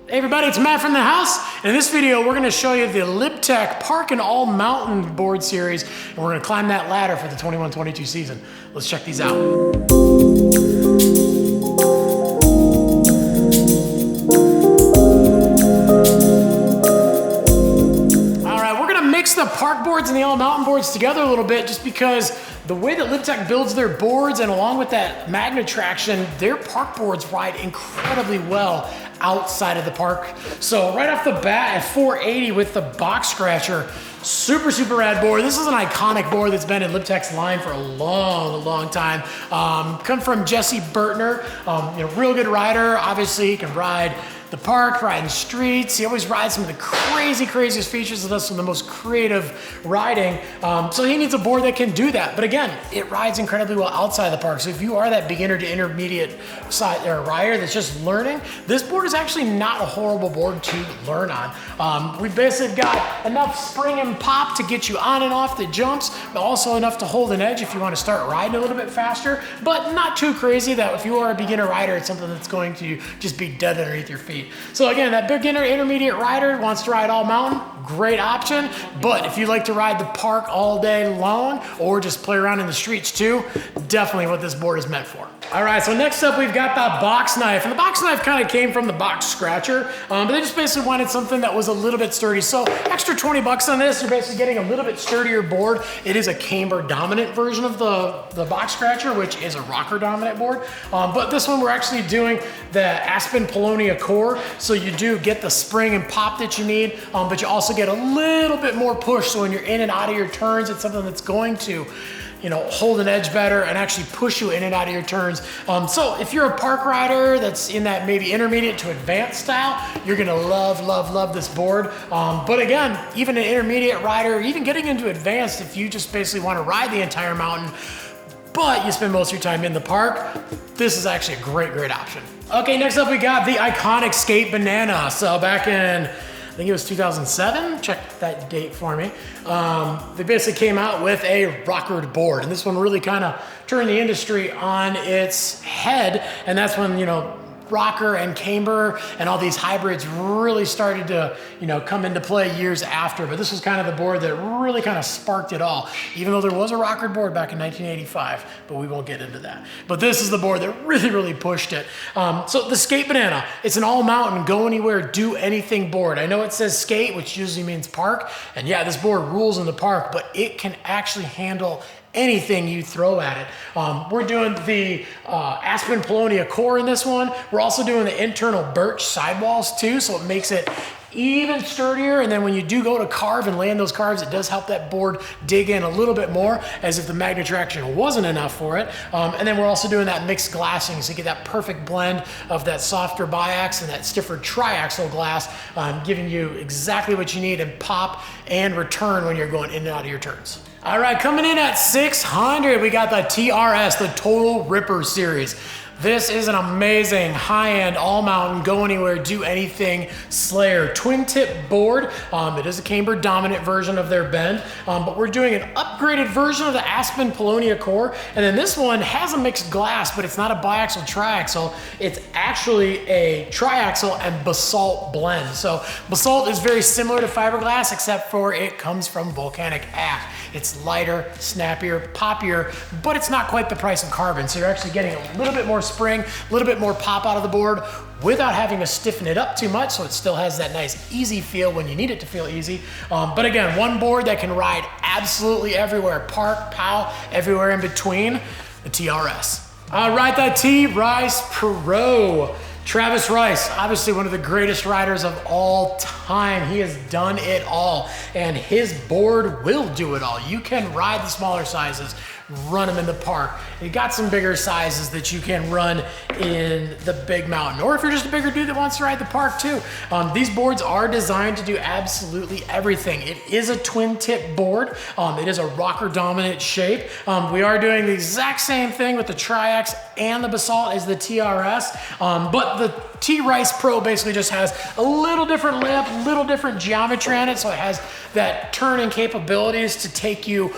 Hey everybody, it's Matt from the house. And in this video, we're gonna show you the Lib Tech Park and All Mountain board series. And we're gonna climb that ladder for the 21-22 season. Let's check these out. The park boards and the all mountain boards together a little bit, just because the way that Lib Tech builds their boards, and along with that magnet traction, their park boards ride incredibly well outside of the park. So right off the bat at 480 with the box scratcher, super rad board. This is an iconic board that's been in Lib Tech's line for a long time. Come from Jesse Burtner, real good rider. Obviously he can ride the park, riding streets. He always rides some of the craziest features and does some of the most creative riding. So he needs a board that can do that. But again, it rides incredibly well outside the park. So if you are that beginner to intermediate side or rider that's just learning, this board is actually not a horrible board to learn on. We basically got enough spring and pop to get you on and off the jumps, but also enough to hold an edge if you want to start riding a little bit faster, but not too crazy that if you are a beginner rider, it's something that's going to just be dead underneath your feet. So again, that beginner intermediate rider wants to ride all mountain, great option. But if you like to ride the park all day long or just play around in the streets too, definitely what this board is meant for. All right, so next up we've got the box knife. And the box knife kind of came from the box scratcher, but they just basically wanted something that was a little bit sturdy. So extra 20 bucks on this, you're basically getting a little bit sturdier board. It is a camber dominant version of the box scratcher, which is a rocker dominant board. But this one we're actually doing the Aspen Polonia core. So you do get the spring and pop that you need, but you also get a little bit more push. So when you're in and out of your turns, it's something that's going to hold an edge better and actually push you in and out of your turns. So if you're a park rider that's in that maybe intermediate to advanced style, you're gonna love this board. But again, even an intermediate rider, even getting into advanced, if you just basically wanna ride the entire mountain, but you spend most of your time in the park, this is actually a great option. Okay, next up we got the iconic Skate Banana. So back in, I think it was 2007, check that date for me. They basically came out with a rockered board, and this one really kind of turned the industry on its head, and that's when, rocker and camber and all these hybrids really started to, come into play years after. But this was kind of the board that really kind of sparked it all, even though there was a rockered board back in 1985, but we won't get into that. But this is the board that really pushed it. So the Skate Banana, it's an all mountain, go anywhere, do anything board. I know it says skate, which usually means park, and yeah, this board rules in the park, but it can actually handle anything you throw at it. We're doing the Aspen Polonia core in this one. We're also doing the internal birch sidewalls too, so it makes it even sturdier. And then when you do go to carve and land those carves, it does help that board dig in a little bit more, as if the magnet traction wasn't enough for it. And then we're also doing that mixed glassing, so you get that perfect blend of that softer biax and that stiffer triaxle glass, giving you exactly what you need in pop and return when you're going in and out of your turns. All right, coming in at 600, we got the TRice, the Total Ripper series. This is an amazing high-end, all-mountain, go anywhere, do anything Slayer twin tip board. It is a camber dominant version of their bend, but we're doing an upgraded version of the Aspen Polonia core. And then this one has a mixed glass, but it's not a biaxal triaxle. It's actually a triaxle and basalt blend. So basalt is very similar to fiberglass, except for it comes from volcanic ash. It's lighter, snappier, poppier, but it's not quite the price of carbon. So you're actually getting a little bit more spring, a little bit more pop out of the board without having to stiffen it up too much, so it still has that nice easy feel when you need it to feel easy. But again, one board that can ride absolutely everywhere, park, POW, everywhere in between, the TRice. All right, the TRice Pro. Travis Rice, obviously one of the greatest riders of all time. He has done it all, and his board will do it all. You can ride the smaller sizes, run them in the park. You got some bigger sizes that you can run in the big mountain, or if you're just a bigger dude that wants to ride the park too. These boards are designed to do absolutely everything. It is a twin tip board. It is a rocker dominant shape. We are doing the exact same thing with the Triax and the Basalt as the TRS, but the TRice Pro basically just has a little different lip, little different geometry on it, so it has that turning capabilities to take you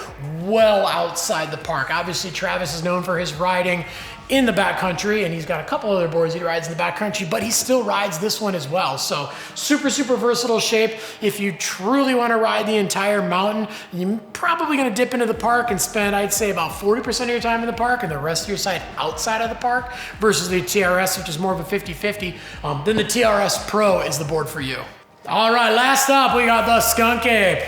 well outside the park. Obviously, Travis is known for his riding in the backcountry, and he's got a couple other boards he rides in the backcountry, but he still rides this one as well. So super, super versatile shape. If you truly want to ride the entire mountain, you're probably going to dip into the park and spend, I'd say, about 40% of your time in the park and the rest of your side outside of the park, versus the TRice, which is more of a 50-50. Then the TRice Pro is the board for you. All right, last up, we got the Skunk Ape.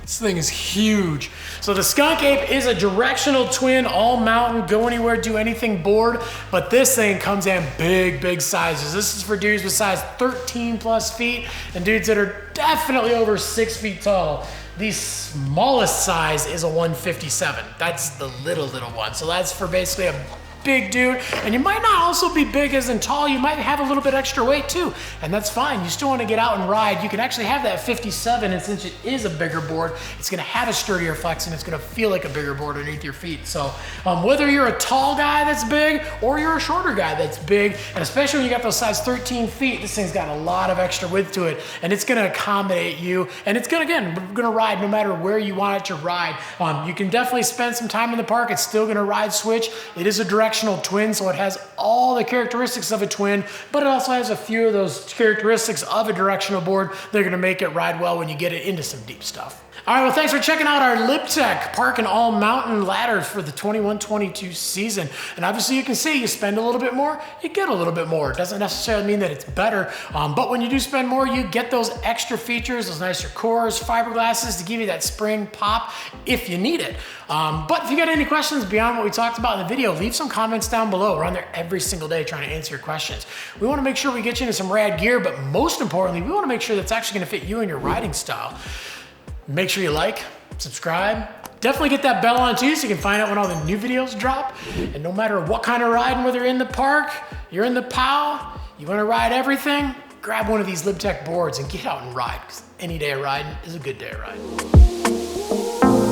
This thing is huge. So the Skunk Ape is a directional twin, all mountain, go anywhere, do anything board, but this thing comes in big, big sizes. This is for dudes with size 13+ feet and dudes that are definitely over 6 feet tall. The smallest size is a 157. That's the little one. So that's for basically a big dude, and you might not also be big as in tall, you might have a little bit extra weight too, and that's fine. You still want to get out and ride. You can actually have that 57, and since it is a bigger board, it's going to have a sturdier flex, and it's going to feel like a bigger board underneath your feet. So whether you're a tall guy that's big, or you're a shorter guy that's big, and especially when you got those size 13 feet, this thing's got a lot of extra width to it, and it's going to accommodate you, and it's going to, again, going to ride no matter where you want it to ride. You can definitely spend some time in the park. It's still going to ride switch. It is a directional twin, so it has all the characteristics of a twin, but it also has a few of those characteristics of a directional board. They're going to make it ride well when you get it into some deep stuff. All right, well, thanks for checking out our Lib Tech Park and All Mountain ladders for the 21-22 season. And obviously you can see you spend a little bit more, you get a little bit more. It doesn't necessarily mean that it's better, but when you do spend more, you get those extra features, those nicer cores, fiberglasses to give you that spring pop if you need it. But if you got any questions beyond what we talked about in the video, leave some comments down below. We're on there every single day trying to answer your questions. We want to make sure we get you into some rad gear, but most importantly, we want to make sure that's actually going to fit you and your riding style. Make sure you like, subscribe, definitely get that bell on too so you can find out when all the new videos drop. And no matter what kind of riding, whether you're in the park, you're in the POW, you want to ride everything, grab one of these Lib Tech boards and get out and ride, because any day of riding is a good day of riding.